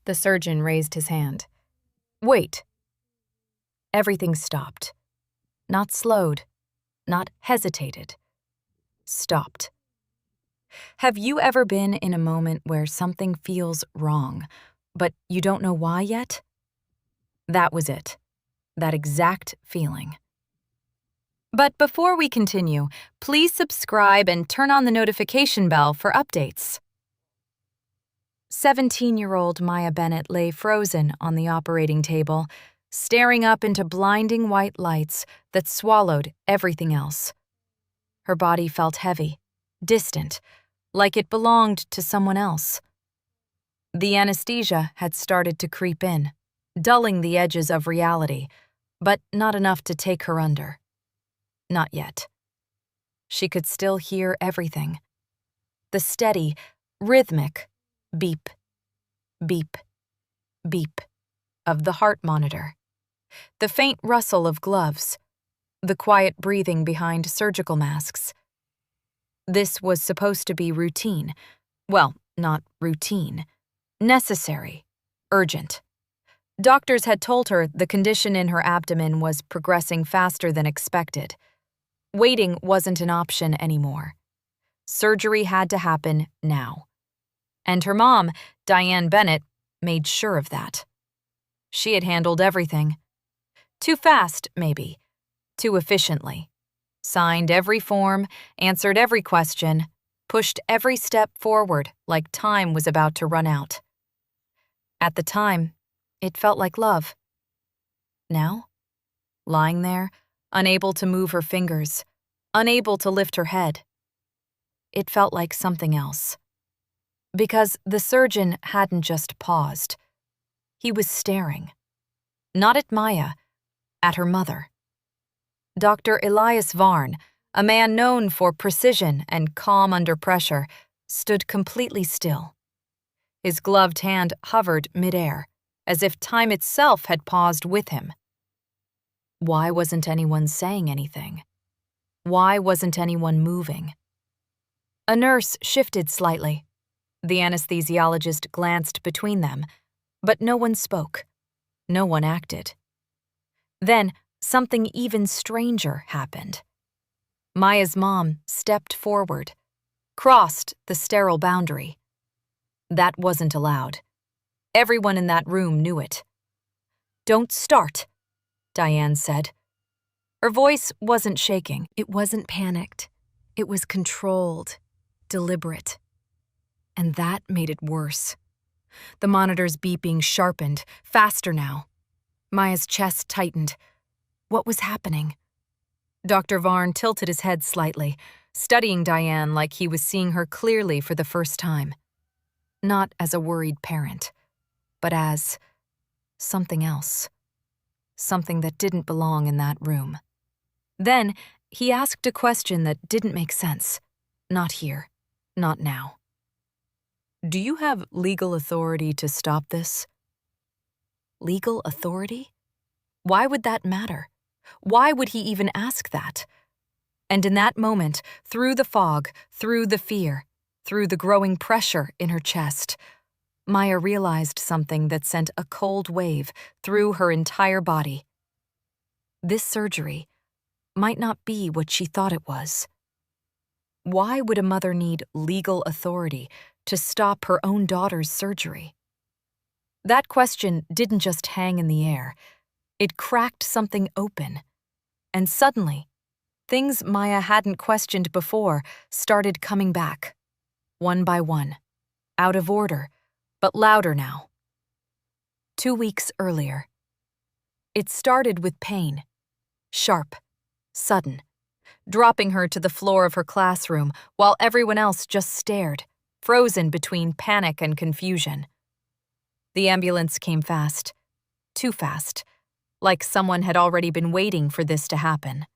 The surgeon raised his hand. "Wait." Everything stopped. Not slowed, not hesitated. Stopped. Have you ever been in a moment where something feels wrong, but you don't know why yet? That was it. That exact feeling. But before we continue, please subscribe and turn on the notification bell for updates. 17-year-old Maya Bennett lay frozen on the operating table, staring up into blinding white lights that swallowed everything else. Her body felt heavy, distant, like it belonged to someone else. The anesthesia had started to creep in, dulling the edges of reality, but not enough to take her under. Not yet. She could still hear everything. The steady, rhythmic beep, beep, beep of the heart monitor, the faint rustle of gloves, the quiet breathing behind surgical masks. This was supposed to be routine. Well, not routine. Necessary. Urgent. Doctors had told her the condition in her abdomen was progressing faster than expected. Waiting wasn't an option anymore. Surgery had to happen now. And her mom, Diane Bennett, made sure of that. She had handled everything. Too fast, maybe. Too efficiently. Signed every form, answered every question, pushed every step forward like time was about to run out. At the time, it felt like love. Now, lying there, unable to move her fingers, unable to lift her head, it felt like something else. Because the surgeon hadn't just paused. He was staring. Not at Maya, at her mother. Dr. Elias Varn, a man known for precision and calm under pressure, stood completely still. His gloved hand hovered midair, as if time itself had paused with him. Why wasn't anyone saying anything? Why wasn't anyone moving? A nurse shifted slightly. The anesthesiologist glanced between them, but no one spoke. No one acted. Then, something even stranger happened. Maya's mom stepped forward, crossed the sterile boundary. That wasn't allowed. Everyone in that room knew it. "Don't start," Diane said. Her voice wasn't shaking. It wasn't panicked. It was controlled, deliberate. And that made it worse. The monitor's beeping sharpened, faster now. Maya's chest tightened. What was happening? Dr. Varn tilted his head slightly, studying Diane like he was seeing her clearly for the first time. Not as a worried parent, but as something else. Something that didn't belong in that room. Then, he asked a question that didn't make sense. Not here. Not now. "Do you have legal authority to stop this?" Legal authority? Why would that matter? Why would he even ask that? And in that moment, through the fog, through the fear, through the growing pressure in her chest, Maya realized something that sent a cold wave through her entire body. This surgery might not be what she thought it was. Why would a mother need legal authority to stop her own daughter's surgery? That question didn't just hang in the air. It cracked something open. And suddenly, things Maya hadn't questioned before started coming back, one by one, out of order, but louder now. 2 weeks earlier. It started with pain, sharp, sudden, dropping her to the floor of her classroom while everyone else just stared, frozen between panic and confusion. The ambulance came fast, too fast, like someone had already been waiting for this to happen.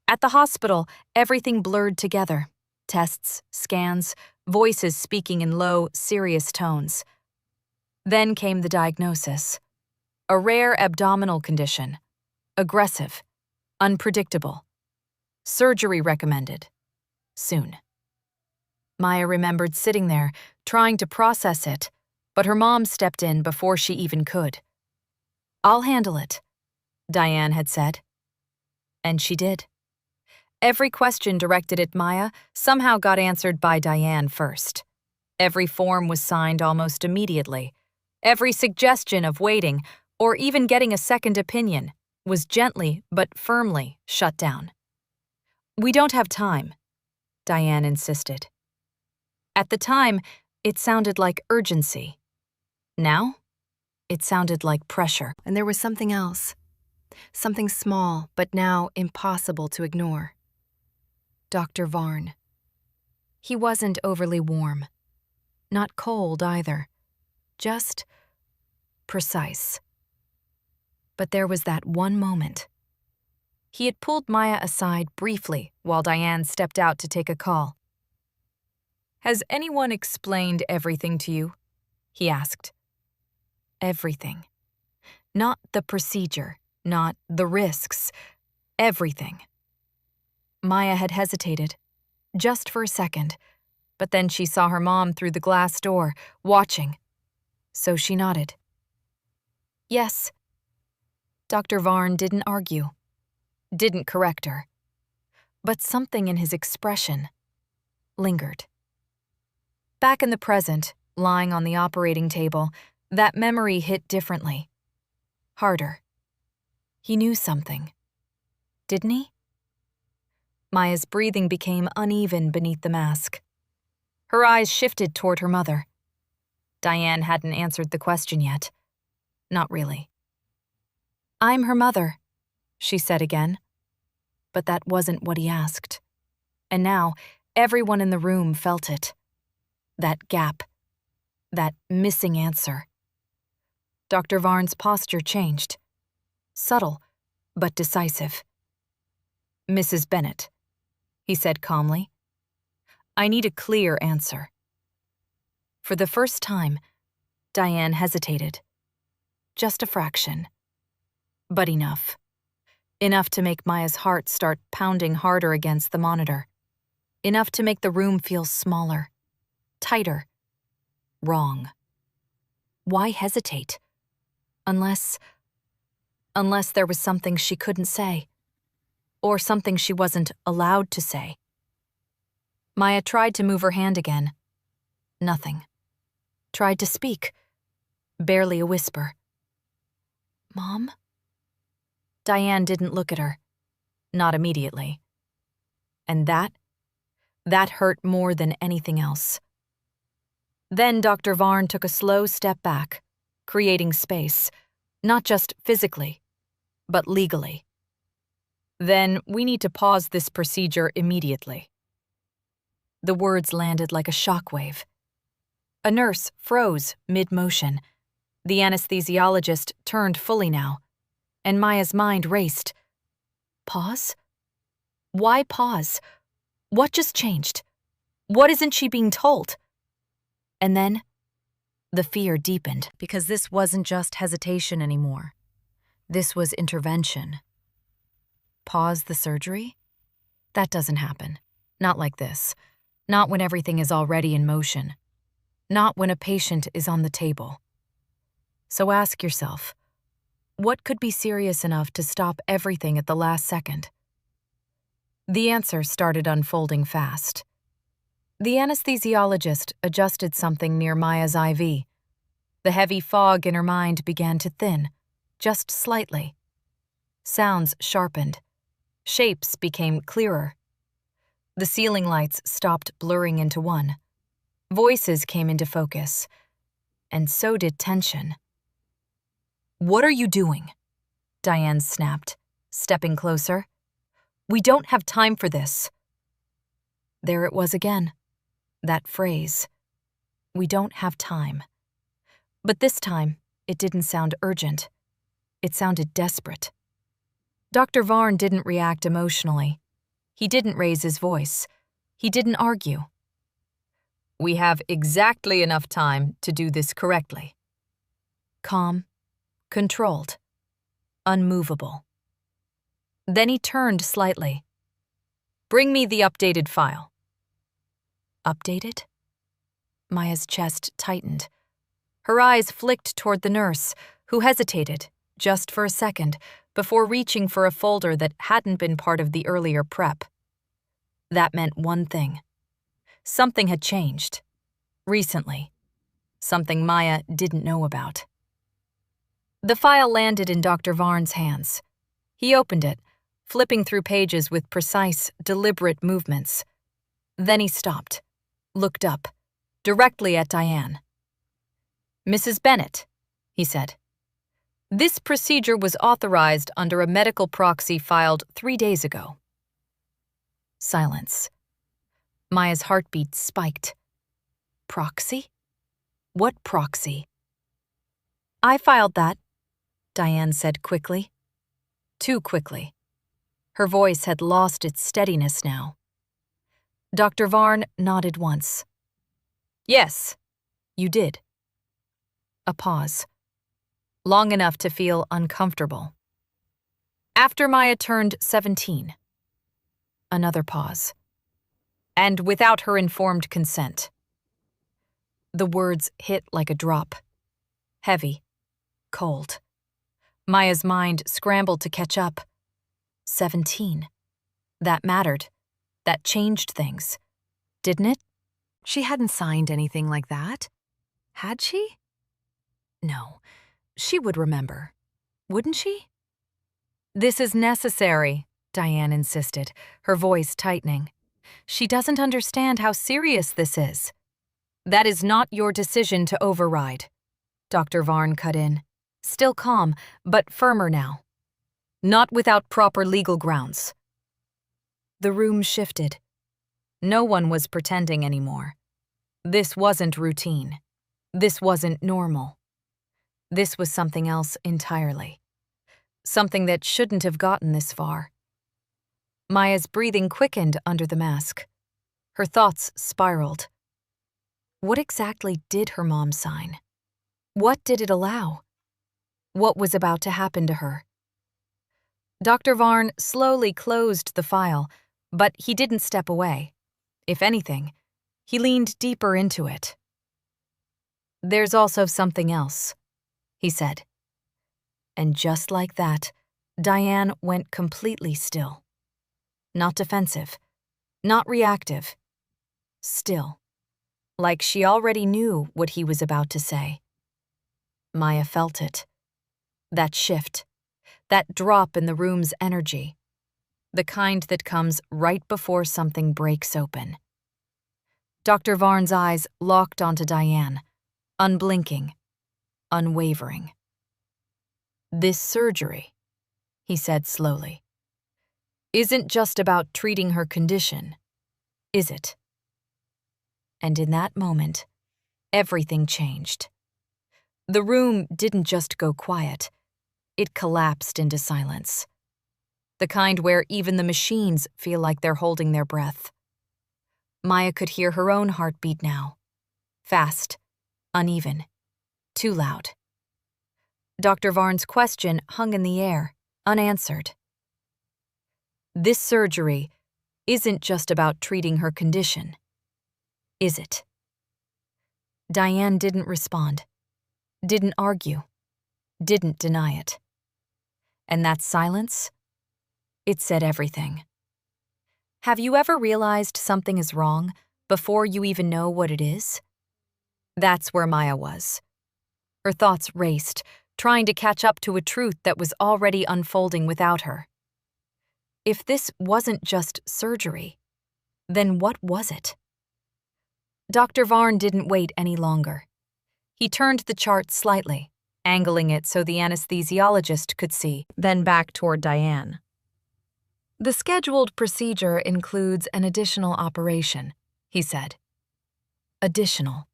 At the hospital, everything blurred together. Tests, scans, voices speaking in low, serious tones. Then came the diagnosis. A rare abdominal condition. Aggressive. Unpredictable. Surgery recommended. Soon. Maya remembered sitting there, trying to process it, But her mom stepped in before she even could. "I'll handle it," Diane had said. And she did. Every question directed at Maya somehow got answered by Diane first. Every form was signed almost immediately. Every suggestion of waiting, or even getting a second opinion, was gently but firmly shut down. "We don't have time," Diane insisted. At the time, it sounded like urgency. Now, it sounded like pressure. And there was something else. Something small, but now impossible to ignore. Dr. Varn. He wasn't overly warm. Not cold either. Just precise. But there was that one moment. He had pulled Maya aside briefly while Diane stepped out to take a call. "Has anyone explained everything to you?" he asked. Everything. Not the procedure, not the risks. Everything. Maya had hesitated, just for a second, but then she saw her mom through the glass door, watching. So she nodded. "Yes." Dr. Varn didn't argue, didn't correct her. But something in his expression lingered. Back in the present, lying on the operating table, that memory hit differently. Harder. He knew something. Didn't he? Maya's breathing became uneven beneath the mask. Her eyes shifted toward her mother. Diane hadn't answered the question yet. Not really. "I'm her mother," she said again. But that wasn't what he asked. And now, everyone in the room felt it. That gap. That missing answer. Dr. Varn's posture changed. Subtle, but decisive. "Mrs. Bennett," he said calmly. "I need a clear answer." For the first time, Diane hesitated. Just a fraction. But enough. Enough to make Maya's heart start pounding harder against the monitor. Enough to make the room feel smaller, tighter, wrong. Why hesitate? Unless there was something she couldn't say. Or something she wasn't allowed to say. Maya tried to move her hand again. Nothing. Tried to speak. Barely a whisper. "Mom?" Diane didn't look at her. Not immediately. And that hurt more than anything else. Then Dr. Varn took a slow step back, creating space, not just physically, but legally. "Then we need to pause this procedure immediately." The words landed like a shockwave. A nurse froze mid-motion. The anesthesiologist turned fully now, and Maya's mind raced. Pause? Why pause? What just changed? What isn't she being told? And then, the fear deepened, because this wasn't just hesitation anymore. This was intervention. Pause the surgery? That doesn't happen. Not like this. Not when everything is already in motion. Not when a patient is on the table. So ask yourself, what could be serious enough to stop everything at the last second? The answer started unfolding fast. The anesthesiologist adjusted something near Maya's IV. The heavy fog in her mind began to thin, just slightly. Sounds sharpened. Shapes became clearer. The ceiling lights stopped blurring into one. Voices came into focus. And so did tension. "What are you doing?" Diane snapped, stepping closer. "We don't have time for this." There it was again. That phrase. We don't have time. But this time, it didn't sound urgent. It sounded desperate. Dr. Varn didn't react emotionally. He didn't raise his voice. He didn't argue. "We have exactly enough time to do this correctly." Calm, controlled, unmovable. Then he turned slightly. "Bring me the updated file." Updated? Maya's chest tightened. Her eyes flicked toward the nurse, who hesitated, just for a second, before reaching for a folder that hadn't been part of the earlier prep. That meant one thing. Something had changed. Recently. Something Maya didn't know about. The file landed in Dr. Varn's hands. He opened it, flipping through pages with precise, deliberate movements. Then he stopped, looked up, directly at Diane. "Mrs. Bennett," he said. "This procedure was authorized under a medical proxy filed 3 days ago." Silence. Maya's heartbeat spiked. Proxy? What proxy? "I filed that," Diane said quickly. Too quickly. Her voice had lost its steadiness now. Dr. Varn nodded once. "Yes, you did." A pause. Long enough to feel uncomfortable. "After Maya turned 17. Another pause. "And without her informed consent." The words hit like a drop. Heavy. Cold. Maya's mind scrambled to catch up. 17. That mattered. That changed things. Didn't it? She hadn't signed anything like that. Had she? No. She would remember. Wouldn't she? "This is necessary," Diane insisted, her voice tightening. "She doesn't understand how serious this is." "That is not your decision to override," Dr. Varn cut in, still calm, but firmer now. "Not without proper legal grounds." The room shifted. No one was pretending anymore. This wasn't routine. This wasn't normal. This was something else entirely. Something that shouldn't have gotten this far. Maya's breathing quickened under the mask. Her thoughts spiraled. What exactly did her mom sign? What did it allow? What was about to happen to her? Dr. Varn slowly closed the file, but he didn't step away. If anything, he leaned deeper into it. "There's also something else," he said. And just like that, Diane went completely still. Not defensive, not reactive. Still, like she already knew what he was about to say. Maya felt it. That shift, that drop in the room's energy. The kind that comes right before something breaks open. Dr. Varn's eyes locked onto Diane, unblinking, unwavering. "This surgery," he said slowly, "isn't just about treating her condition, is it?" And in that moment, everything changed. The room didn't just go quiet. It collapsed into silence. The kind where even the machines feel like they're holding their breath. Maya could hear her own heartbeat now. Fast, uneven, too loud. Dr. Varn's question hung in the air, unanswered. "This surgery isn't just about treating her condition, is it?" Diane didn't respond, didn't argue, didn't deny it. And that silence, it said everything. Have you ever realized something is wrong before you even know what it is? That's where Maya was. Her thoughts raced, trying to catch up to a truth that was already unfolding without her. If this wasn't just surgery, then what was it? Dr. Varn didn't wait any longer. He turned the chart slightly, angling it so the anesthesiologist could see, then back toward Diane. "The scheduled procedure includes an additional operation," he said. Additional.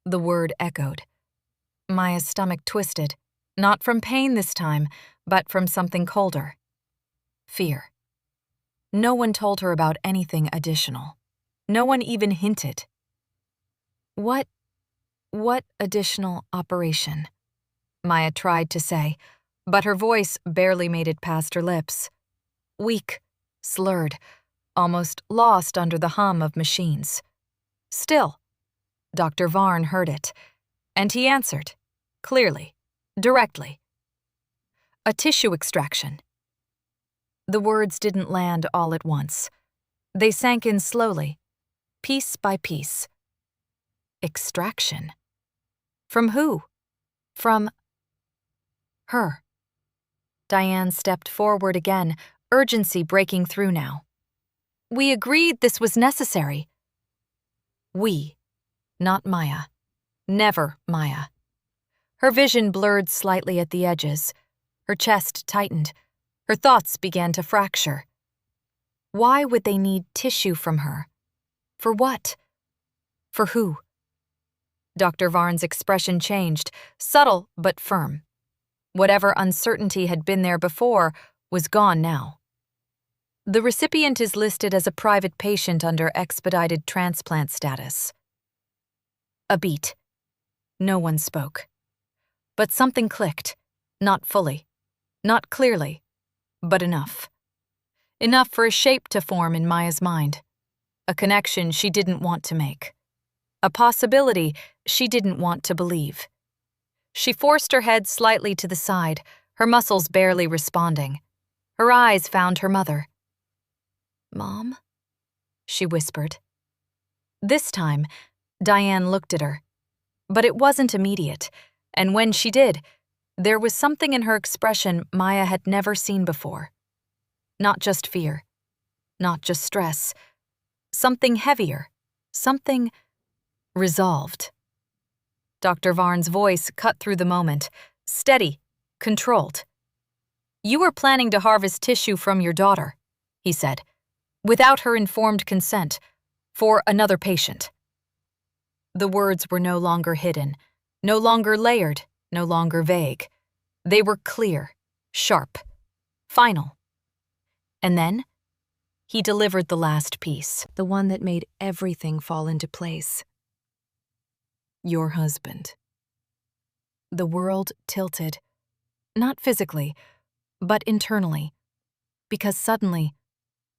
The word echoed. Maya's stomach twisted, not from pain this time, but from something colder. Fear. No one told her about anything additional. No one even hinted. What additional operation?" Maya tried to say, but her voice barely made it past her lips. Weak, slurred, almost lost under the hum of machines. Still, Dr. Varn heard it. And he answered, clearly, directly. A tissue extraction. The words didn't land all at once. They sank in slowly, piece by piece. Extraction. From who? From her. Diane stepped forward again, urgency breaking through now. We agreed this was necessary. We, not Maya. Never Maya. Her vision blurred slightly at the edges. Her chest tightened. Her thoughts began to fracture. Why would they need tissue from her? For what? For who? Dr. Varn's expression changed, subtle but firm. Whatever uncertainty had been there before was gone now. The recipient is listed as a private patient under expedited transplant status. A beat. No one spoke. But something clicked. Not fully. Not clearly. But enough. Enough for a shape to form in Maya's mind. A connection she didn't want to make. A possibility she didn't want to believe. She forced her head slightly to the side, her muscles barely responding. Her eyes found her mother. "Mom?" she whispered. This time, Diane looked at her. But it wasn't immediate, and when she did, there was something in her expression Maya had never seen before. Not just fear. Not just stress. Something heavier. Something resolved. Dr. Varn's voice cut through the moment, steady, controlled. "You were planning to harvest tissue from your daughter," he said, "without her informed consent, for another patient." The words were no longer hidden, no longer layered, no longer vague. They were clear, sharp, final. And then, he delivered the last piece, the one that made everything fall into place. "Your husband." The world tilted, not physically, but internally, because suddenly,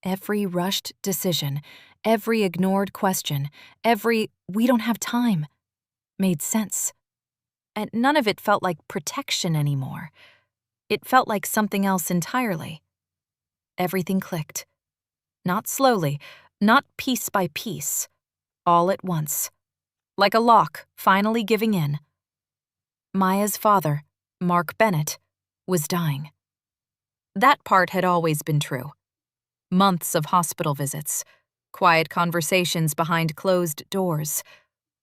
every rushed decision, every ignored question, every "we don't have time" made sense. And none of it felt like protection anymore. It felt like something else entirely. Everything clicked. Not slowly, not piece by piece, all at once. Like a lock finally giving in. Maya's father, Mark Bennett, was dying. That part had always been true. Months of hospital visits, quiet conversations behind closed doors,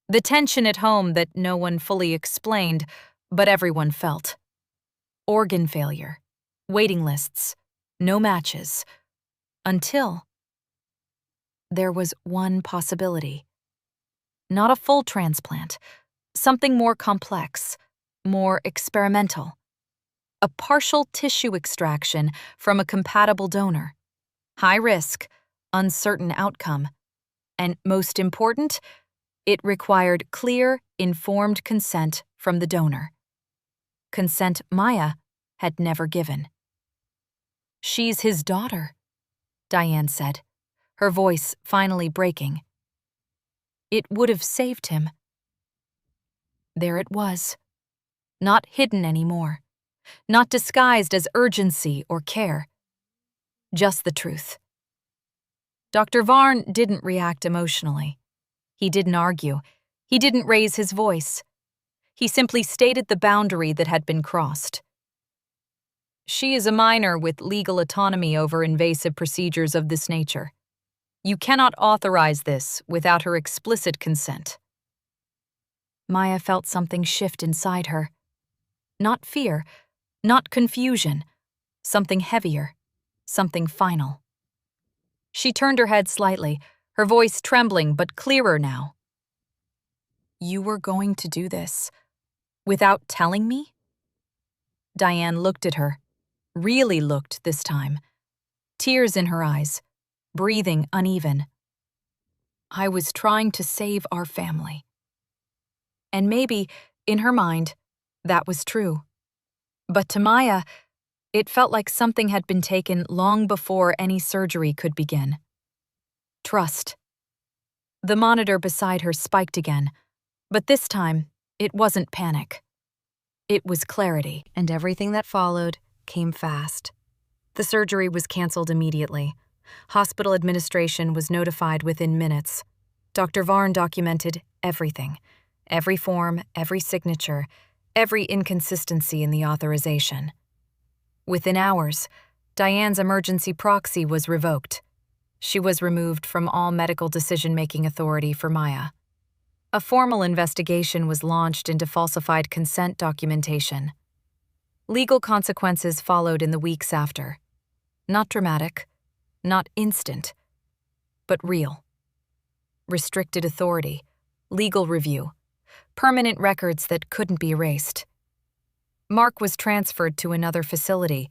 the tension at home that no one fully explained, but everyone felt. Organ failure, waiting lists, no matches. Until there was one possibility. Not a full transplant, something more complex, more experimental. A partial tissue extraction from a compatible donor. High risk, uncertain outcome. And most important, it required clear, informed consent from the donor. Consent Maya had never given. "She's his daughter," Diane said, her voice finally breaking. It would have saved him. There it was. Not hidden anymore. Not disguised as urgency or care. Just the truth. Dr. Varn didn't react emotionally. He didn't argue. He didn't raise his voice. He simply stated the boundary that had been crossed. "She is a minor with legal autonomy over invasive procedures of this nature. You cannot authorize this without her explicit consent." Maya felt something shift inside her. Not fear, not confusion, something heavier, something final. She turned her head slightly, her voice trembling but clearer now. "You were going to do this without telling me?" Diane looked at her, really looked this time. Tears in her eyes, breathing uneven. "I was trying to save our family." And maybe, in her mind, that was true. But to Maya, it felt like something had been taken long before any surgery could begin. Trust. The monitor beside her spiked again, but this time, It wasn't panic. It was clarity, and everything that followed came fast. The surgery was canceled immediately. Hospital administration was notified within minutes. Dr. Varn documented everything, every form, every signature, every inconsistency in the authorization. Within hours, Diane's emergency proxy was revoked. She was removed from all medical decision-making authority for Maya. A formal investigation was launched into falsified consent documentation. Legal consequences followed in the weeks after. Not dramatic, not instant, but real. Restricted authority, legal review, permanent records that couldn't be erased. Mark was transferred to another facility,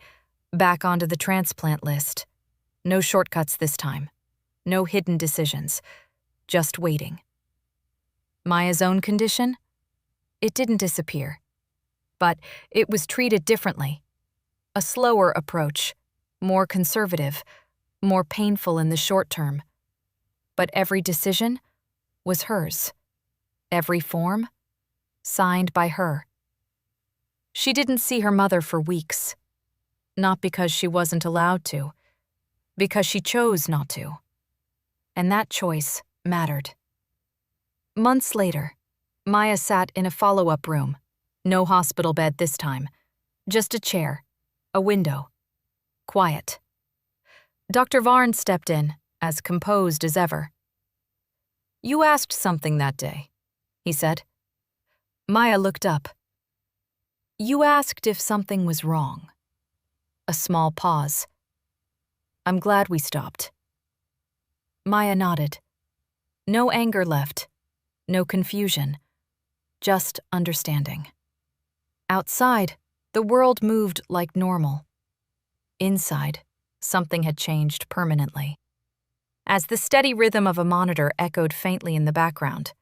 back onto the transplant list. No shortcuts this time. No hidden decisions. Just waiting. Maya's own condition? It didn't disappear. But it was treated differently. A slower approach, more conservative, more painful in the short term. But every decision was hers. Every form, signed by her. She didn't see her mother for weeks. Not because she wasn't allowed to, because she chose not to. And that choice mattered. Months later, Maya sat in a follow-up room. No hospital bed this time. Just a chair, a window. Quiet. Dr. Varn stepped in, as composed as ever. "You asked something that day," he said. Maya looked up. "You asked if something was wrong." A small pause. "I'm glad we stopped." Maya nodded. No anger left. No confusion. Just understanding. Outside, the world moved like normal. Inside, something had changed permanently. As the steady rhythm of a monitor echoed faintly in the background,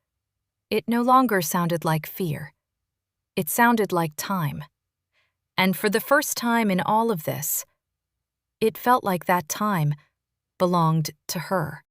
it no longer sounded like fear. It sounded like time. And for the first time in all of this, it felt like that time belonged to her.